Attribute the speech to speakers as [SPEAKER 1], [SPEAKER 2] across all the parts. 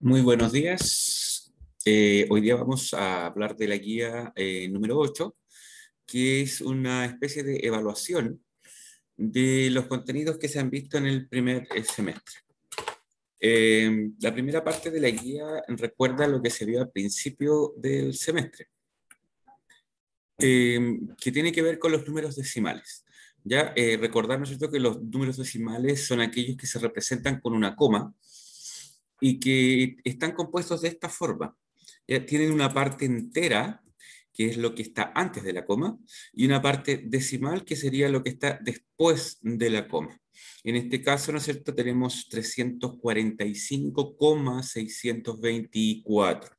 [SPEAKER 1] Muy buenos días. Hoy día vamos a hablar de la guía número 8, que es una especie de evaluación de los contenidos que se han visto en el primer semestre. La primera parte de la guía recuerda lo que se vio al principio del semestre, que tiene que ver con los números decimales. Ya recordar, ¿no es cierto?, que los números decimales son aquellos que se representan con una coma y que están compuestos de esta forma. Ya tienen una parte entera, que es lo que está antes de la coma, y una parte decimal, que sería lo que está después de la coma. En este caso, ¿no es cierto?, tenemos 345,624.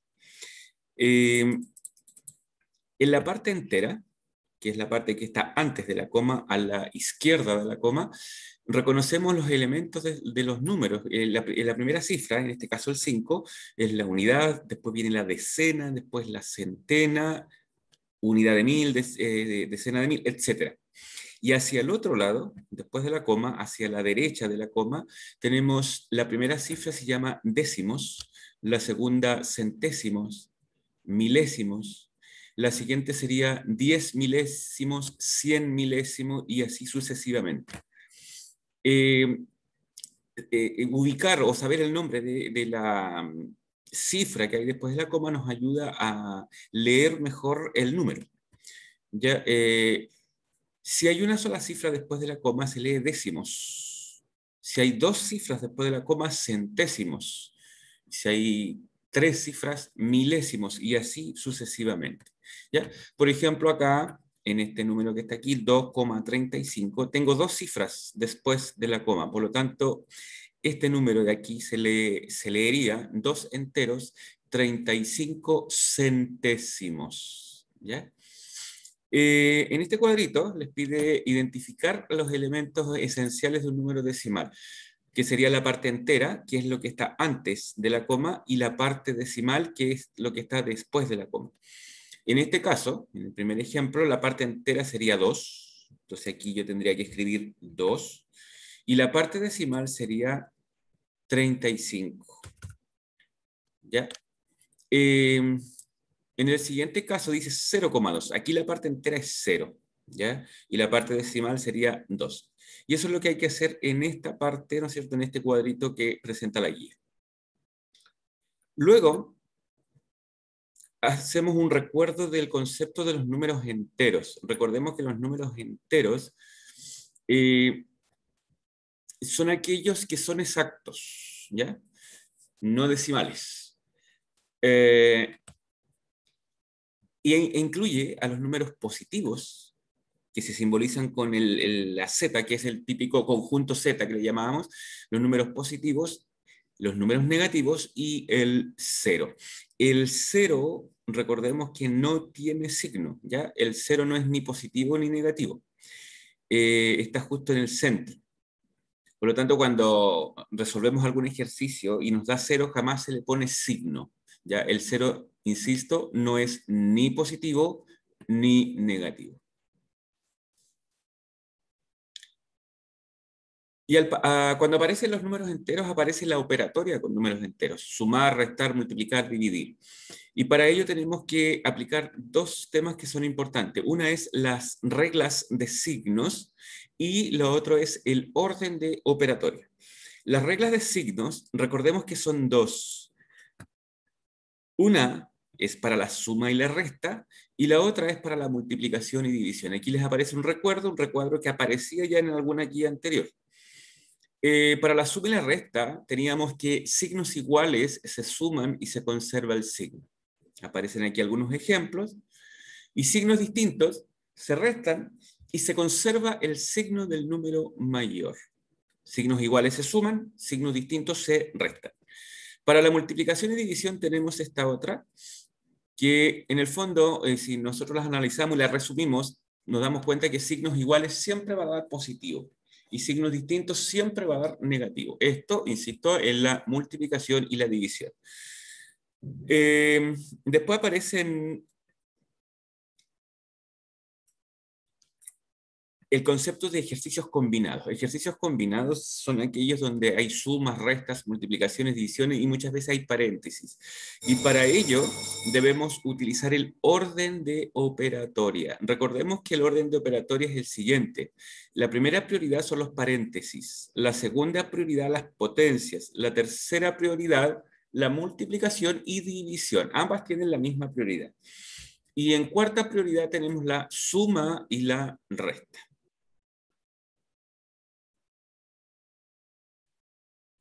[SPEAKER 1] En la parte entera, que es la parte que está antes de la coma, a la izquierda de la coma, reconocemos los elementos de los números. La primera cifra, en este caso el 5, es la unidad, después viene la decena, después la centena, unidad de mil, decena de mil, etc. Y hacia el otro lado, después de la coma, hacia la derecha de la coma, tenemos la primera cifra se llama décimos, la segunda centésimos, milésimos, la siguiente sería 10 milésimos, 100 milésimos y así sucesivamente. Eh, Ubicar o saber el nombre de la cifra que hay después de la coma nos ayuda a leer mejor el número. ¿Ya? Si hay una sola cifra después de la coma, se lee décimos. Si hay dos cifras después de la coma, centésimos. Si hay tres cifras, milésimos, y así sucesivamente. ¿Ya? Por ejemplo, acá, en este número que está aquí, 2,35, tengo dos cifras después de la coma. Por lo tanto, este número de aquí se leería dos enteros, 35 centésimos. ¿Ya? En este cuadrito les pide identificar los elementos esenciales de un número decimal, que sería la parte entera, que es lo que está antes de la coma, y la parte decimal, que es lo que está después de la coma. En este caso, en el primer ejemplo, la parte entera sería 2, entonces aquí yo tendría que escribir 2, y la parte decimal sería 35. ¿Ya? En el siguiente caso dice 0,2. Aquí la parte entera es 0, ¿ya? Y la parte decimal sería 2. Y eso es lo que hay que hacer en esta parte, ¿no es cierto?, en este cuadrito que presenta la guía. Luego, hacemos un recuerdo del concepto de los números enteros. Recordemos que los números enteros son aquellos que son exactos, ¿ya? No decimales. E incluye a los números positivos, que se simbolizan con la Z, que es el típico conjunto Z que le llamábamos, los números positivos, los números negativos y el cero. El cero, recordemos que no tiene signo, ¿ya? El cero no es ni positivo ni negativo. Está justo en el centro. Por lo tanto, cuando resolvemos algún ejercicio y nos da cero, jamás se le pone signo. ¿Ya? El cero, insisto, no es ni positivo ni negativo. Y cuando aparecen los números enteros, aparece la operatoria con números enteros: sumar, restar, multiplicar, dividir. Y para ello tenemos que aplicar dos temas que son importantes. Una es las reglas de signos y lo otro es el orden de operatoria. Las reglas de signos, recordemos que son dos. Una es para la suma y la resta, y la otra es para la multiplicación y división. Aquí les aparece un recuadro que aparecía ya en alguna guía anterior. Para la suma y la resta, teníamos que signos iguales se suman y se conserva el signo. Aparecen aquí algunos ejemplos. Y signos distintos se restan y se conserva el signo del número mayor. Signos iguales se suman, signos distintos se restan. Para la multiplicación y división tenemos esta otra, que en el fondo, si nosotros las analizamos y las resumimos, nos damos cuenta que signos iguales siempre va a dar positivo y signos distintos siempre va a dar negativo. Esto, insisto, en la multiplicación y la división. Después aparecen el concepto de ejercicios combinados. Ejercicios combinados son aquellos donde hay sumas, restas, multiplicaciones, divisiones y muchas veces hay paréntesis. Y para ello debemos utilizar el orden de operatoria. Recordemos que el orden de operatoria es el siguiente. La primera prioridad son los paréntesis, la segunda prioridad las potencias, la tercera prioridad la multiplicación y división. Ambas tienen la misma prioridad. Y en cuarta prioridad tenemos la suma y la resta.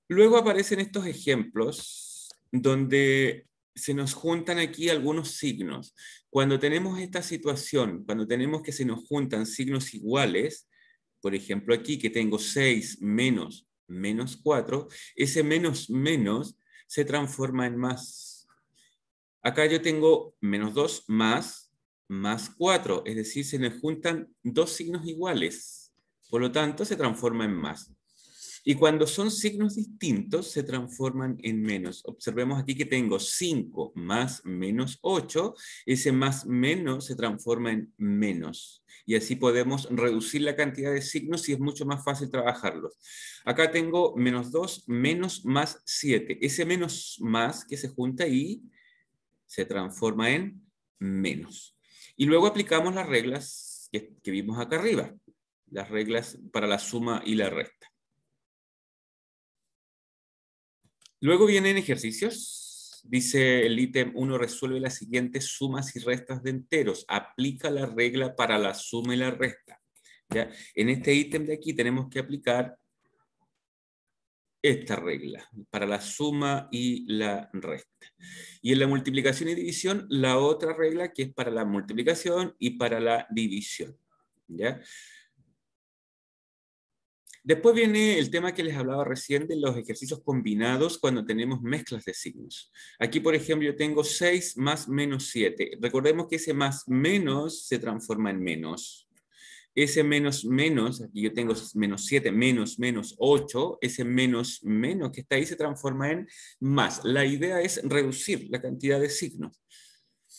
[SPEAKER 1] Luego aparecen estos ejemplos donde se nos juntan aquí algunos signos. Cuando tenemos esta situación, cuando tenemos que se nos juntan signos iguales, por ejemplo aquí que tengo 6 menos menos 4, ese menos menos se transforma en más. Acá yo tengo menos 2 más 4, es decir, se nos juntan dos signos iguales. Por lo tanto, se transforma en más. Y cuando son signos distintos, se transforman en menos. Observemos aquí que tengo 5 más menos 8. Ese más menos se transforma en menos. Y así podemos reducir la cantidad de signos y es mucho más fácil trabajarlos. Acá tengo menos 2 menos más 7. Ese menos más que se junta ahí se transforma en menos. Y luego aplicamos las reglas que vimos acá arriba. Las reglas para la suma y la resta. Luego vienen ejercicios. Dice el ítem 1, resuelve las siguientes sumas y restas de enteros. Aplica la regla para la suma y la resta. ¿Ya? En este ítem de aquí tenemos que aplicar esta regla para la suma y la resta. Y en la multiplicación y división, la otra regla que es para la multiplicación y para la división. ¿Ya? Después viene el tema que les hablaba recién de los ejercicios combinados cuando tenemos mezclas de signos. Aquí, por ejemplo, yo tengo 6 más menos 7. Recordemos que ese más menos se transforma en menos. Ese menos menos, aquí yo tengo menos 7, menos 8, ese menos que está ahí se transforma en más. La idea es reducir la cantidad de signos.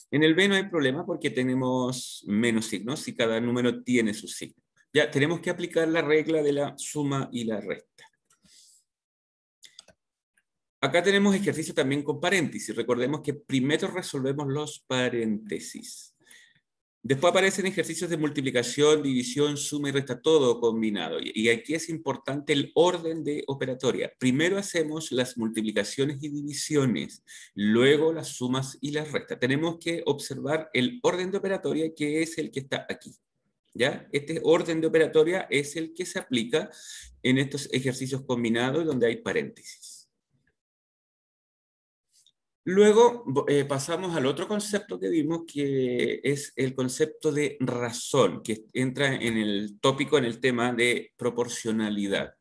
[SPEAKER 1] En el B no hay problema porque tenemos menos signos y cada número tiene su signo. Ya, tenemos que aplicar la regla de la suma y la resta. Acá tenemos ejercicio también con paréntesis. Recordemos que primero resolvemos los paréntesis. Después aparecen ejercicios de multiplicación, división, suma y resta, todo combinado. Y aquí es importante el orden de operatoria. Primero hacemos las multiplicaciones y divisiones, luego las sumas y las restas. Tenemos que observar el orden de operatoria que es el que está aquí. ¿Ya? Este orden de operatoria es el que se aplica en estos ejercicios combinados donde hay paréntesis. Luego pasamos al otro concepto que vimos, que es el concepto de razón, que entra en el tópico, en el tema de proporcionalidad.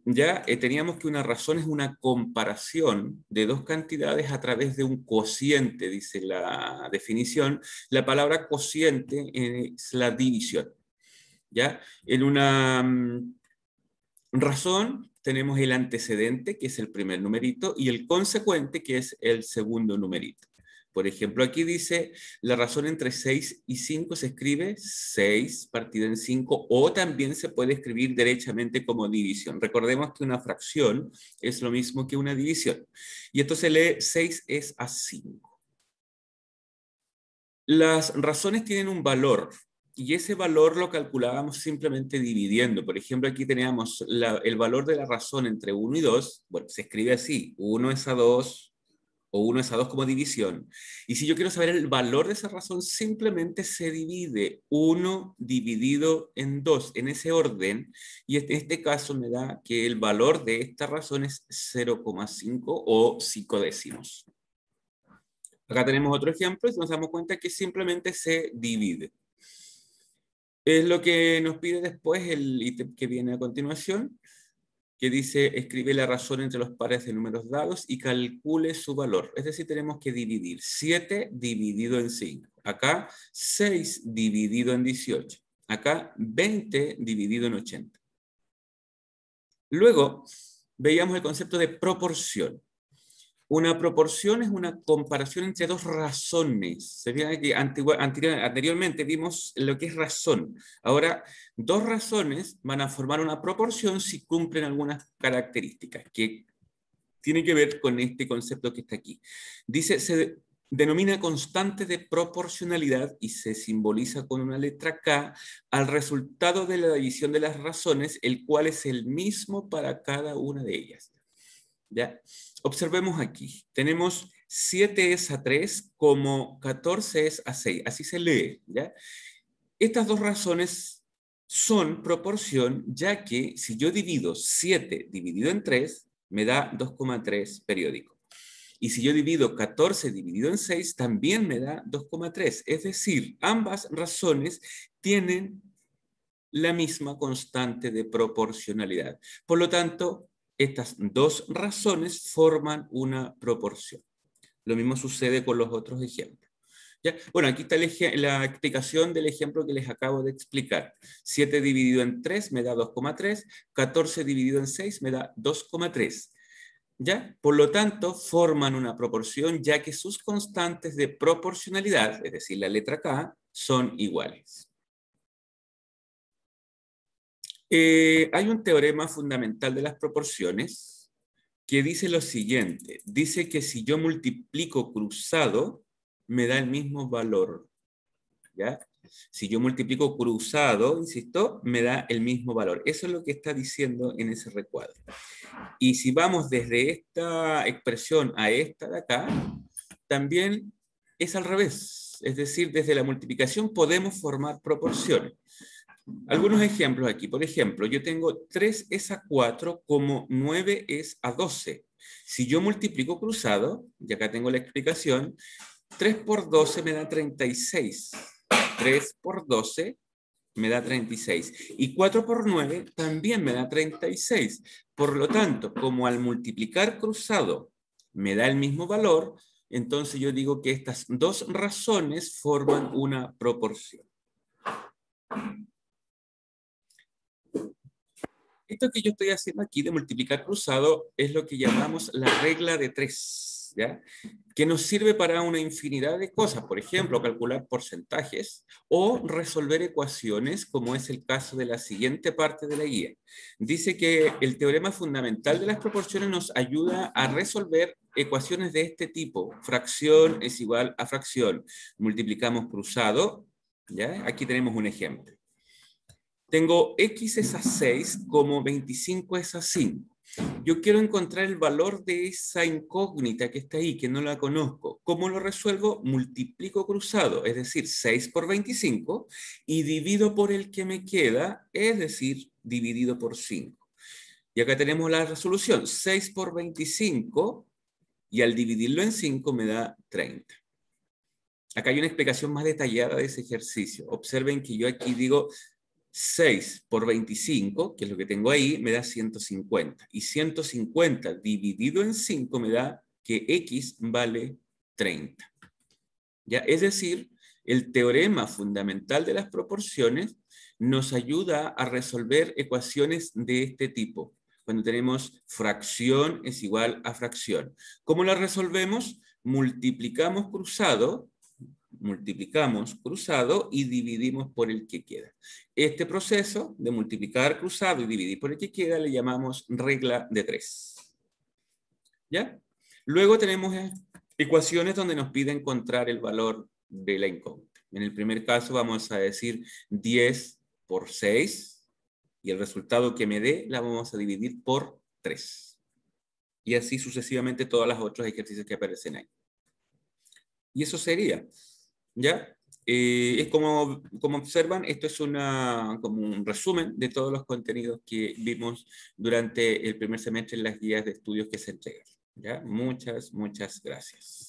[SPEAKER 1] Ya teníamos que una razón es una comparación de dos cantidades a través de un cociente, dice la definición. La palabra cociente es la división. ¿Ya? En una razón tenemos el antecedente, que es el primer numerito, y el consecuente, que es el segundo numerito. Por ejemplo, aquí dice, la razón entre 6 y 5 se escribe 6 partido en 5, o también se puede escribir derechamente como división. Recordemos que una fracción es lo mismo que una división. Y esto se lee 6 es a 5. Las razones tienen un valor, y ese valor lo calculábamos simplemente dividiendo. Por ejemplo, aquí teníamos el valor de la razón entre 1 y 2. Bueno, se escribe así, 1 es a 2, o 1 es a 2 como división. Y si yo quiero saber el valor de esa razón, simplemente se divide 1 dividido en 2, en ese orden. Y en este caso me da que el valor de esta razón es 0,5 o 5 décimos. Acá tenemos otro ejemplo y nos damos cuenta que simplemente se divide. Es lo que nos pide después el ítem que viene a continuación, que dice, escribe la razón entre los pares de números dados y calcule su valor. Es decir, tenemos que dividir 7 dividido en 5. Acá 6 dividido en 18. Acá 20 dividido en 80. Luego, veíamos el concepto de proporción. Una proporción es una comparación entre dos razones. Se fijan que anteriormente vimos lo que es razón. Ahora, dos razones van a formar una proporción si cumplen algunas características que tienen que ver con este concepto que está aquí. Dice, se denomina constante de proporcionalidad y se simboliza con una letra K al resultado de la división de las razones, el cual es el mismo para cada una de ellas. ¿Ya? Observemos aquí, tenemos 7 es a 3 como 14 es a 6, así se lee. ¿Ya? Estas dos razones son proporción, ya que si yo divido 7 dividido en 3, me da 2,3 periódico. Y si yo divido 14 dividido en 6, también me da 2,3. Es decir, ambas razones tienen la misma constante de proporcionalidad. Por lo tanto, estas dos razones forman una proporción. Lo mismo sucede con los otros ejemplos. ¿Ya? Bueno, aquí está la explicación del ejemplo que les acabo de explicar. 7 dividido en 3 me da 2,3, 14 dividido en 6 me da 2,3. ¿Ya? Por lo tanto, forman una proporción ya que sus constantes de proporcionalidad, es decir, la letra K, son iguales. Hay un teorema fundamental de las proporciones que dice lo siguiente. Dice que si yo multiplico cruzado, me da el mismo valor. ¿Ya? Si yo multiplico cruzado, insisto, me da el mismo valor. Eso es lo que está diciendo en ese recuadro. Y si vamos desde esta expresión a esta de acá, también es al revés. Es decir, desde la multiplicación podemos formar proporciones. Algunos ejemplos aquí. Por ejemplo, yo tengo 3 es a 4 como 9 es a 12. Si yo multiplico cruzado, y acá tengo la explicación, 3 por 12 me da 36. 3 por 12 me da 36. Y 4 por 9 también me da 36. Por lo tanto, como al multiplicar cruzado me da el mismo valor, entonces yo digo que estas dos razones forman una proporción. Esto que yo estoy haciendo aquí de multiplicar cruzado es lo que llamamos la regla de 3, ¿ya? Que nos sirve para una infinidad de cosas, por ejemplo, calcular porcentajes o resolver ecuaciones, como es el caso de la siguiente parte de la guía. Dice que el teorema fundamental de las proporciones nos ayuda a resolver ecuaciones de este tipo. Fracción es igual a fracción. Multiplicamos cruzado, ¿ya? Aquí tenemos un ejemplo. Tengo x es a 6 como 25 es a 5. Yo quiero encontrar el valor de esa incógnita que está ahí, que no la conozco. ¿Cómo lo resuelvo? Multiplico cruzado, es decir, 6 por 25, y divido por el que me queda, es decir, dividido por 5. Y acá tenemos la resolución, 6 por 25, y al dividirlo en 5 me da 30. Acá hay una explicación más detallada de ese ejercicio. Observen que yo aquí digo 6 por 25, que es lo que tengo ahí, me da 150. Y 150 dividido en 5 me da que x vale 30. ¿Ya? Es decir, el teorema fundamental de las proporciones nos ayuda a resolver ecuaciones de este tipo. Cuando tenemos fracción es igual a fracción. ¿Cómo la resolvemos? Multiplicamos cruzado y dividimos por el que queda. Este proceso de multiplicar cruzado y dividir por el que queda le llamamos regla de 3. ¿Ya? Luego tenemos ecuaciones donde nos pide encontrar el valor de la incógnita. En el primer caso vamos a decir 10 por 6 y el resultado que me dé la vamos a dividir por 3. Y así sucesivamente todos los otros ejercicios que aparecen ahí. Y eso sería, ¿ya? Es como observan, esto es como un resumen de todos los contenidos que vimos durante el primer semestre en las guías de estudios que se entregan. ¿Ya? Muchas gracias.